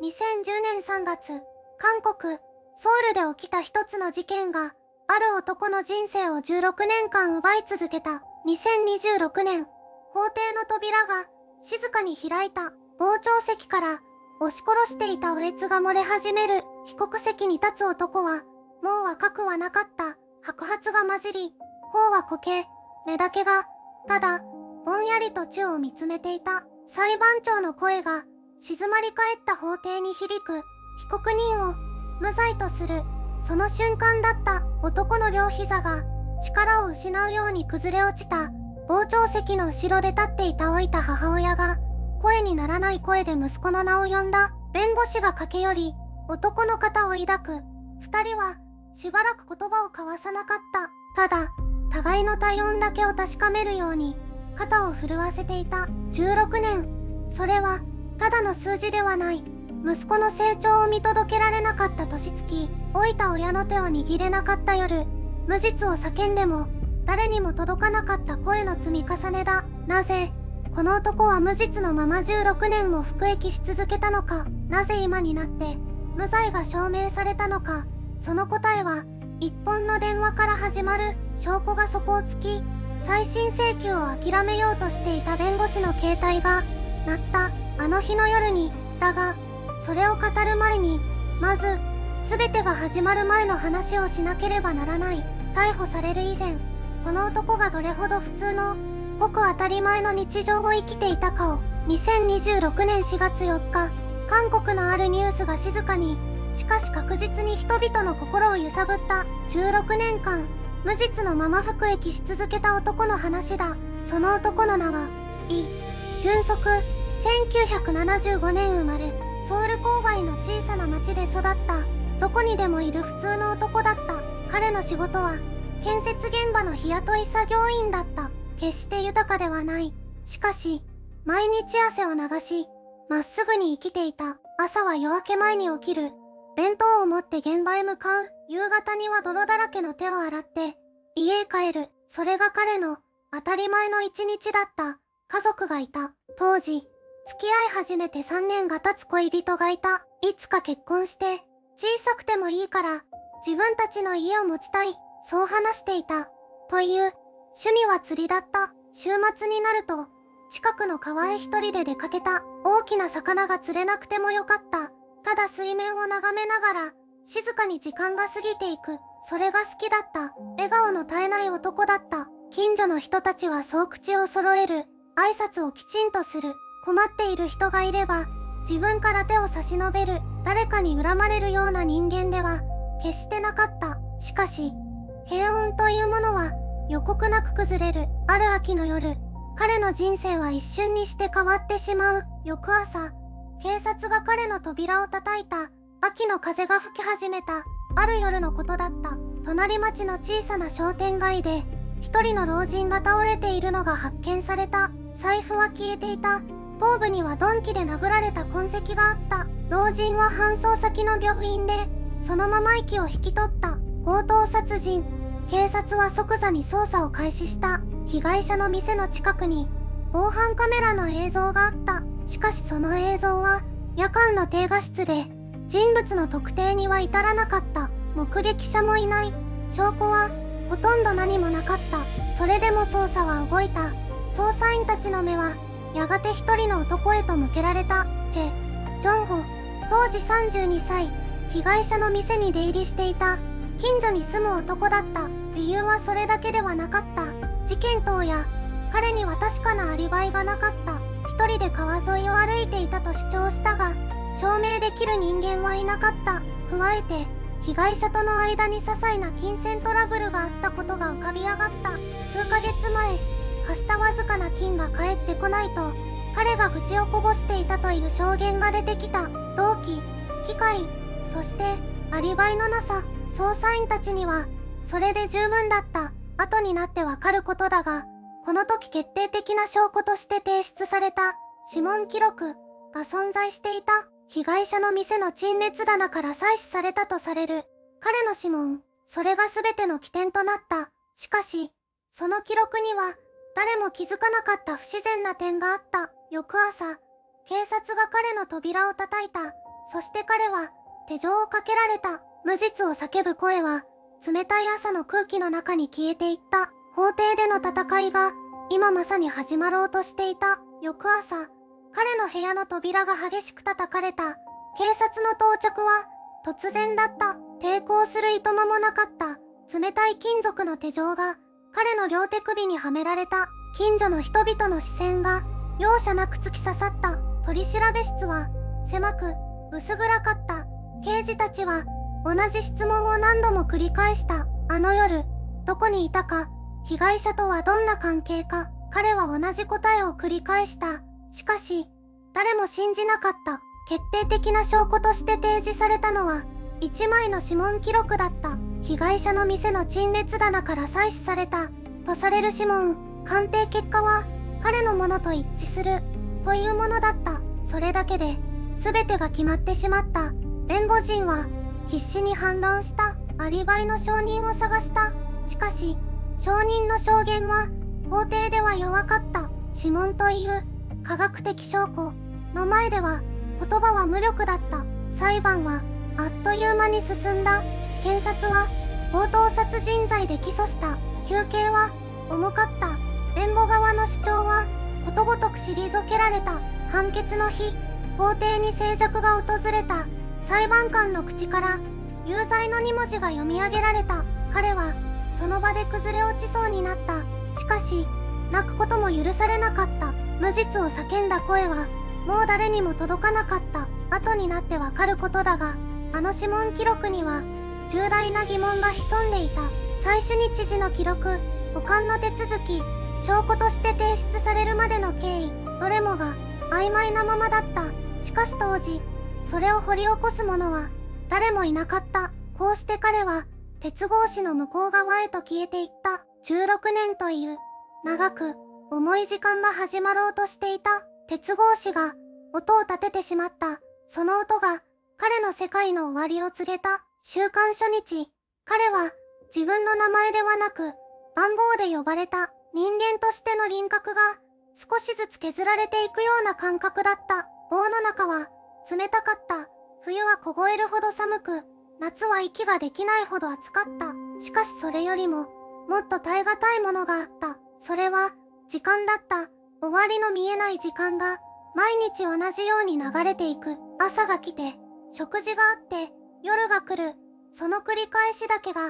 2010年3月、韓国、ソウルで起きた一つの事件が、ある男の人生を16年間奪い続けた。2026年、法廷の扉が静かに開いた。傍聴席から押し殺していたおえつが漏れ始める。被告席に立つ男は、もう若くはなかった。白髪が混じり、頬はこけ、目だけが、ただ、ぼんやりと宙を見つめていた。裁判長の声が、静まり返った法廷に響く。被告人を、無罪とする。その瞬間だった。男の両膝が、力を失うように崩れ落ちた。傍聴席の後ろで立っていた老いた母親が、声にならない声で息子の名を呼んだ。弁護士が駆け寄り、男の肩を抱く。二人は、しばらく言葉を交わさなかった。ただ、互いの体温だけを確かめるように、肩を震わせていた。16年。それは、ただの数字ではない。息子の成長を見届けられなかった年月、老いた親の手を握れなかった夜、無実を叫んでも、誰にも届かなかった声の積み重ねだ。なぜ、この男は無実のまま16年も服役し続けたのか。なぜ今になって、無罪が証明されたのか。その答えは、一本の電話から始まる。証拠が底をつき、再審請求を諦めようとしていた弁護士の携帯が、鳴った。あの日の夜に、だが、それを語る前に、まず、全てが始まる前の話をしなければならない。逮捕される以前、この男がどれほど普通の、ごく当たり前の日常を生きていたかを、2026年4月4日、韓国のあるニュースが静かに、しかし確実に人々の心を揺さぶった。16年間、無実のまま服役し続けた男の話だ。その男の名は、イ・ジュンソク。1975年生まれ、ソウル郊外の小さな町で育った。どこにでもいる普通の男だった。彼の仕事は、建設現場の日雇い作業員だった。決して豊かではない。しかし、毎日汗を流し、まっすぐに生きていた。朝は夜明け前に起きる。弁当を持って現場へ向かう。夕方には泥だらけの手を洗って、家へ帰る。それが彼の当たり前の一日だった。家族がいた。当時、付き合い始めて3年が経つ恋人がいた。いつか結婚して、小さくてもいいから、自分たちの家を持ちたい。そう話していた。という、趣味は釣りだった。週末になると、近くの川へ一人で出かけた。大きな魚が釣れなくてもよかった。ただ水面を眺めながら、静かに時間が過ぎていく。それが好きだった。笑顔の絶えない男だった。近所の人たちはそう口を揃える。挨拶をきちんとする。困っている人がいれば、自分から手を差し伸べる。誰かに恨まれるような人間では、決してなかった。しかし、平穏というものは、予告なく崩れる。ある秋の夜、彼の人生は一瞬にして変わってしまう。翌朝、警察が彼の扉を叩いた。秋の風が吹き始めた。ある夜のことだった。隣町の小さな商店街で、一人の老人が倒れているのが発見された。財布は消えていた。頭部には鈍器で殴られた痕跡があった。老人は搬送先の病院で、そのまま息を引き取った。強盗殺人。警察は即座に捜査を開始した。被害者の店の近くに、防犯カメラの映像があった。しかしその映像は、夜間の低画質で、人物の特定には至らなかった。目撃者もいない。証拠は、ほとんど何もなかった。それでも捜査は動いた。捜査員たちの目は、やがて一人の男へと向けられた。ジョンホ。当時32歳。被害者の店に出入りしていた。近所に住む男だった。理由はそれだけではなかった。事件当夜、彼には確かなアリバイがなかった。一人で川沿いを歩いていたと主張したが、証明できる人間はいなかった。加えて、被害者との間に些細な金銭トラブルがあったことが浮かび上がった。数ヶ月前、貸したわずかな金が返ってこないと、彼が愚痴をこぼしていたという証言が出てきた。動機、機会、そして、アリバイのなさ。捜査員たちには、それで十分だった。後になってわかることだが、この時決定的な証拠として提出された指紋記録が存在していた。被害者の店の陳列棚から採取されたとされる彼の指紋、それが全ての起点となった。しかし、その記録には誰も気づかなかった不自然な点があった。翌朝、警察が彼の扉を叩いた。そして彼は手錠をかけられた。無実を叫ぶ声は冷たい朝の空気の中に消えていった。法廷での戦いが今まさに始まろうとしていた。翌朝、彼の部屋の扉が激しく叩かれた。警察の到着は突然だった。抵抗するいとまもなかった。冷たい金属の手錠が彼の両手首にはめられた。近所の人々の視線が容赦なく突き刺さった。取り調べ室は狭く薄暗かった。刑事たちは同じ質問を何度も繰り返した。あの夜、どこにいたか、被害者とはどんな関係か、彼は同じ答えを繰り返した。しかし、誰も信じなかった。決定的な証拠として提示されたのは、1枚の指紋記録だった。被害者の店の陳列棚から採取された、とされる指紋。鑑定結果は、彼のものと一致する、というものだった。それだけで、全てが決まってしまった。弁護人は、必死に反論した。アリバイの証人を探した。しかし、証人の証言は、法廷では弱かった。指紋という科学的証拠の前では言葉は無力だった。裁判はあっという間に進んだ。検察は強盗殺人罪で起訴した。求刑は重かった。弁護側の主張はことごとく退けられた。判決の日、法廷に静寂が訪れた。裁判官の口から有罪の2文字が読み上げられた。彼はその場で崩れ落ちそうになった。しかし、泣くことも許されなかった。無実を叫んだ声は、もう誰にも届かなかった。後になってわかることだが、あの指紋記録には、重大な疑問が潜んでいた。採取日時の記録、保管の手続き、証拠として提出されるまでの経緯、どれもが曖昧なままだった。しかし当時、それを掘り起こす者は、誰もいなかった。こうして彼は、鉄格子の向こう側へと消えていった。16年という、長く、重い時間が始まろうとしていた。鉄格子が、音を立ててしまった。その音が、彼の世界の終わりを告げた。週刊初日、彼は、自分の名前ではなく、番号で呼ばれた。人間としての輪郭が、少しずつ削られていくような感覚だった。棒の中は、冷たかった。冬は凍えるほど寒く、夏は息ができないほど暑かった。しかしそれよりも、もっと耐え難いものがあった。それは、時間だった。終わりの見えない時間が、毎日同じように流れていく。朝が来て、食事があって、夜が来る。その繰り返しだけが、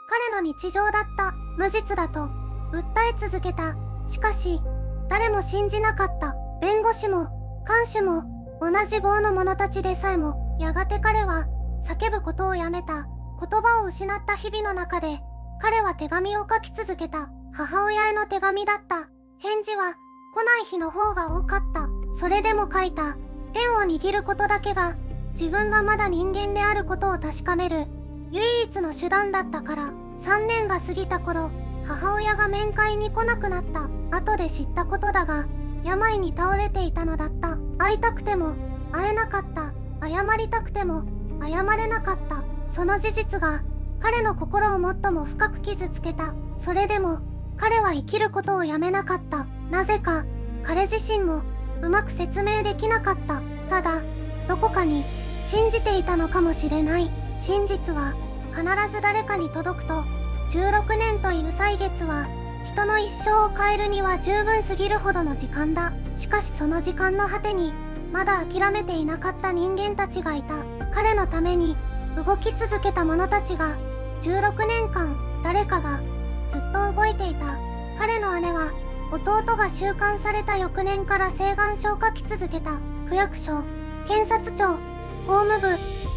彼の日常だった。無実だと、訴え続けた。しかし、誰も信じなかった。弁護士も、看守も、同じ棒の者たちでさえも、やがて彼は、叫ぶことをやめた。言葉を失った日々の中で、彼は手紙を書き続けた。母親への手紙だった。返事は来ない日の方が多かった。それでも書いた。ペンを握ることだけが自分がまだ人間であることを確かめる唯一の手段だったから。3年が過ぎた頃、母親が面会に来なくなった。後で知ったことだが、病に倒れていたのだった。会いたくても会えなかった。謝りたくても謝れなかった。その事実が彼の心を最も深く傷つけた。それでも彼は生きることをやめなかった。なぜか彼自身もうまく説明できなかった。ただどこかに信じていたのかもしれない。真実は必ず誰かに届くと。16年という歳月は人の一生を変えるには十分すぎるほどの時間だ。しかしその時間の果てにまだ諦めていなかった人間たちがいた。彼のために動き続けた者たちが。16年間誰かがずっと動いていた。彼の姉は弟が収監された翌年から請願書を書き続けた。区役所、検察庁、法務部、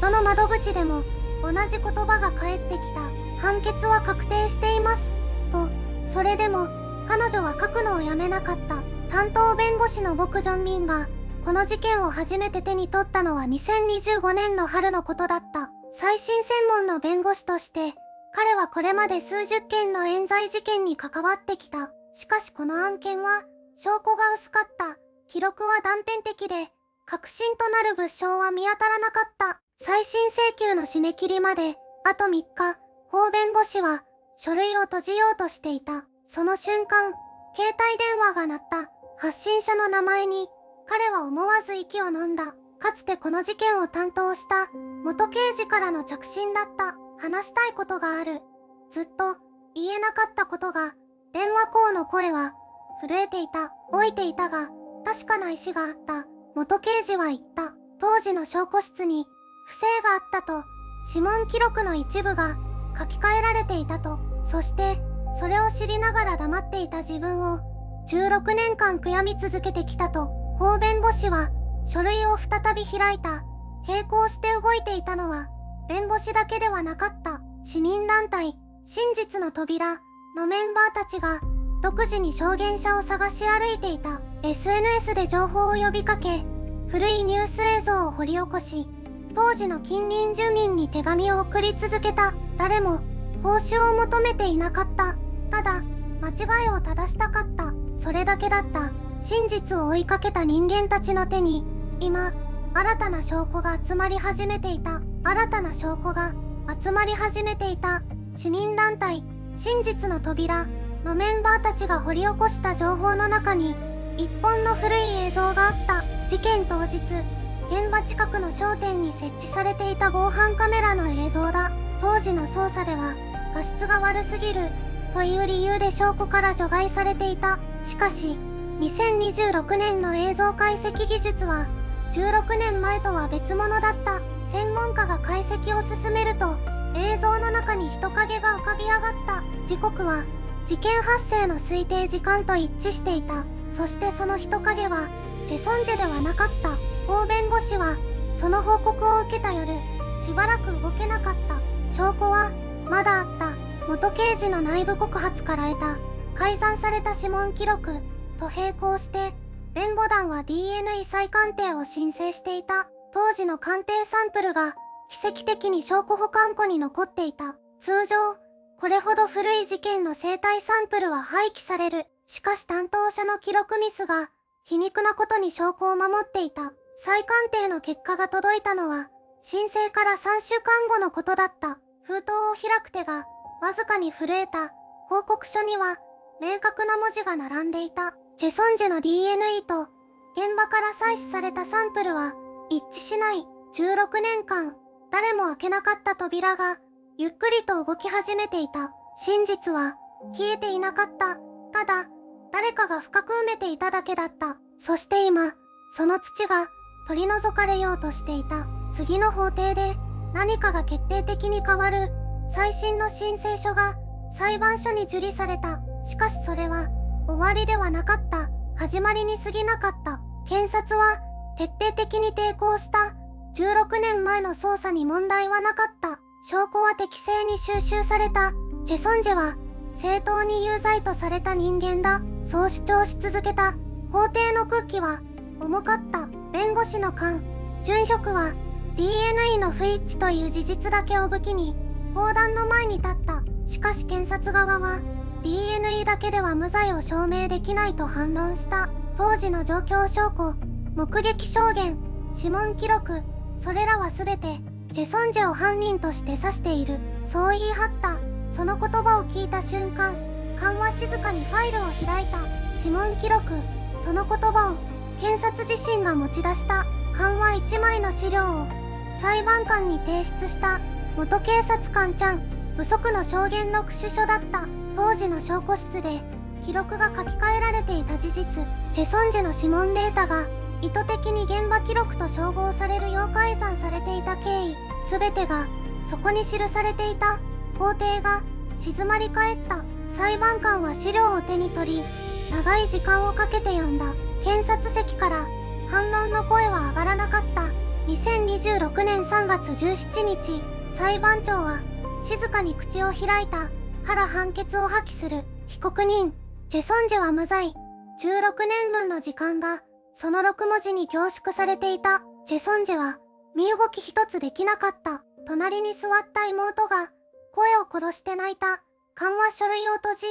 どの窓口でも同じ言葉が返ってきた。判決は確定していますと。それでも彼女は書くのをやめなかった。担当弁護士のボク・ジョンミンがこの事件を初めて手に取ったのは2025年の春のことだった。再審専門の弁護士として彼はこれまで数十件の冤罪事件に関わってきた。しかしこの案件は証拠が薄かった。記録は断片的で確信となる物証は見当たらなかった。再審請求の締め切りまであと3日、法弁護士は書類を閉じようとしていた。その瞬間、携帯電話が鳴った。発信者の名前に彼は思わず息を飲んだ。かつてこの事件を担当した元刑事からの着信だった。話したいことがある。ずっと言えなかったことが、電話口の声は震えていた。老いていたが、確かな意思があった。元刑事は言った。当時の証拠室に不正があったと、指紋記録の一部が書き換えられていたと。そして、それを知りながら黙っていた自分を16年間悔やみ続けてきたと。法弁護士は書類を再び開いた。並行して動いていたのは弁護士だけではなかった。市民団体真実の扉のメンバーたちが独自に証言者を探し歩いていた。 SNS で情報を呼びかけ、古いニュース映像を掘り起こし、当時の近隣住民に手紙を送り続けた。誰も報酬を求めていなかった。ただ間違いを正したかった。それだけだった。真実を追いかけた人間たちの手に今新たな証拠が集まり始めていた。新たな証拠が集まり始めていた。市民団体真実の扉のメンバーたちが掘り起こした情報の中に一本の古い映像があった。事件当日、現場近くの商店に設置されていた防犯カメラの映像だ。当時の捜査では画質が悪すぎるという理由で証拠から除外されていた。しかし2026年の映像解析技術は16年前とは別物だった。専門家が解析を進めると映像の中に人影が浮かび上がった。時刻は事件発生の推定時間と一致していた。そしてその人影はチェソンジェではなかった。法弁護士はその報告を受けた夜しばらく動けなかった。証拠はまだあった。元刑事の内部告発から得た改ざんされた指紋記録と並行して弁護団は DNA 再鑑定を申請していた。当時の鑑定サンプルが奇跡的に証拠保管庫に残っていた。通常これほど古い事件の生体サンプルは廃棄される。しかし担当者の記録ミスが皮肉なことに証拠を守っていた。再鑑定の結果が届いたのは申請から3週間後のことだった。封筒を開く手がわずかに震えた。報告書には明確な文字が並んでいた。チェソンジェの DNA と現場から採取されたサンプルは一致しない。16年間誰も開けなかった扉がゆっくりと動き始めていた。真実は消えていなかった。ただ誰かが深く埋めていただけだった。そして今その土が取り除かれようとしていた。次の法廷で何かが決定的に変わる。最新の申請書が裁判所に受理された。しかしそれは終わりではなかった。始まりに過ぎなかった。検察は徹底的に抵抗した。16年前の捜査に問題はなかった。証拠は適正に収集された。チェソンジェは正当に有罪とされた人間だ。そう主張し続けた。法廷の空気は重かった。弁護士の勘、準旭は DNA の不一致という事実だけを武器に法壇の前に立った。しかし検察側は DNA だけでは無罪を証明できないと反論した。当時の状況証拠、目撃証言、指紋記録、それらは全てチェソンジェを犯人として指している。そう言い張った。その言葉を聞いた瞬間、勘は静かにファイルを開いた。指紋記録、その言葉を検察自身が持ち出した。勘は1枚の資料を裁判官に提出した。元警察官ちゃん、不足の証言録取書だった。当時の証拠室で記録が書き換えられていた事実、チェソンジェの指紋データが意図的に現場記録と照合されるよう改ざんされていた経緯、全てがそこに記されていた。法廷が静まり返った。裁判官は資料を手に取り、長い時間をかけて読んだ。検察席から反論の声は上がらなかった。2026年3月17日、裁判長は静かに口を開いた。原判決を破棄する。被告人、チェソンジェは無罪。16年分の時間がその6文字に凝縮されていた。チェソンジェは身動き一つできなかった。隣に座った妹が声を殺して泣いた。勘は書類を閉じ、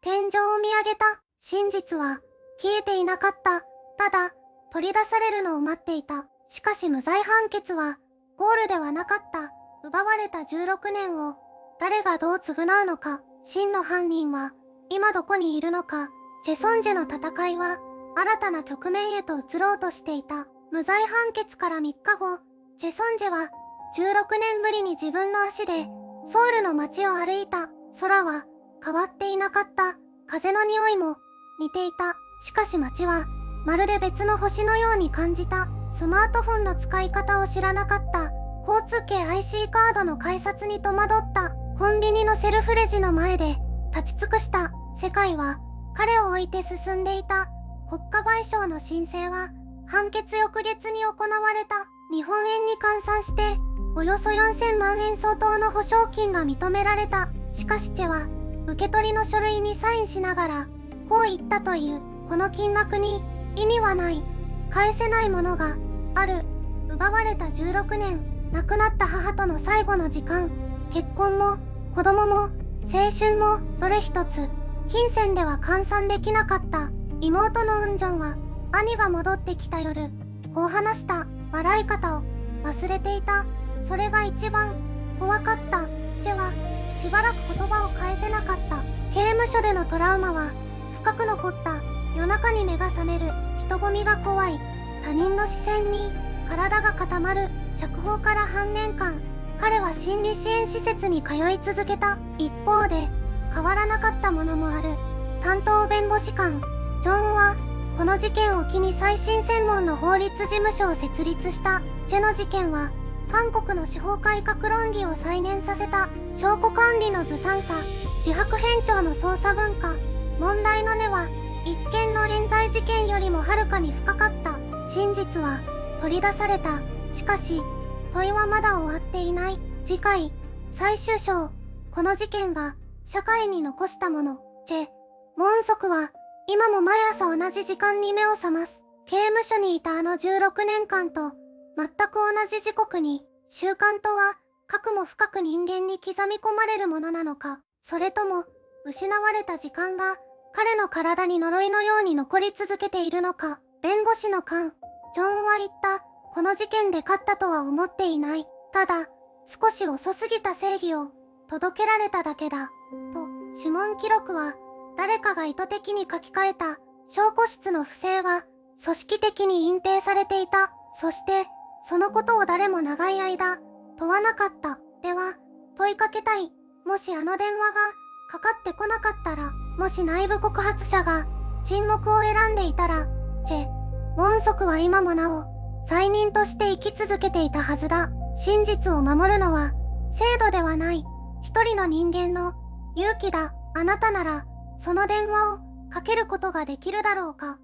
天井を見上げた。真実は消えていなかった。ただ取り出されるのを待っていた。しかし無罪判決はゴールではなかった。奪われた16年を誰がどう償うのか。真の犯人は今どこにいるのか。チェソンジェの戦いは新たな局面へと移ろうとしていた。無罪判決から3日後、チェソンジェは16年ぶりに自分の足でソウルの街を歩いた。空は変わっていなかった。風の匂いも似ていた。しかし街はまるで別の星のように感じた。スマートフォンの使い方を知らなかった。交通系 IC カードの改札に戸惑った。コンビニのセルフレジの前で立ち尽くした。世界は彼を置いて進んでいた。国家賠償の申請は判決翌月に行われた。日本円に換算しておよそ4000万円相当の保証金が認められた。しかしチェは受け取りの書類にサインしながらこう言ったという。この金額に意味はない。返せないものがある。奪われた16年、亡くなった母との最後の時間、結婚も子供も青春もどれ一つ金銭では換算できなかった。妹のウンジョンは兄が戻ってきた夜こう話した。笑い方を忘れていた。それが一番怖かった。チェはしばらく言葉を返せなかった。刑務所でのトラウマは深く残った。夜中に目が覚める。人混みが怖い。他人の視線に体が固まる。釈放から半年間、彼は心理支援施設に通い続けた。一方で変わらなかったものもある。担当弁護士官ジョンはこの事件を機に再審専門の法律事務所を設立した。チェの事件は韓国の司法改革論議を再燃させた。証拠管理のずさんさ、自白偏重の捜査文化。問題の根は一件の冤罪事件よりもはるかに深かった。真実は取り出された。しかし問いはまだ終わっていない。次回最終章。この事件が社会に残したもの。チェ・ウォンソクは今も毎朝同じ時間に目を覚ます。刑務所にいたあの16年間と全く同じ時刻に。習慣とはかくも深く人間に刻み込まれるものなのか、それとも失われた時間が彼の体に呪いのように残り続けているのか。弁護士の官ジョンは言った。この事件で勝ったとは思っていない。ただ少し遅すぎた正義を届けられただけだと。指紋記録は誰かが意図的に書き換えた。証拠室の不正は組織的に隠蔽されていた。そしてそのことを誰も長い間問わなかった。では問いかけたい。もしあの電話がかかってこなかったら、もし内部告発者が沈黙を選んでいたら、チェ・ウォンソクは今もなお罪人として生き続けていたはずだ。真実を守るのは制度ではない、一人の人間の勇気だ。あなたならその電話をかけることができるだろうか。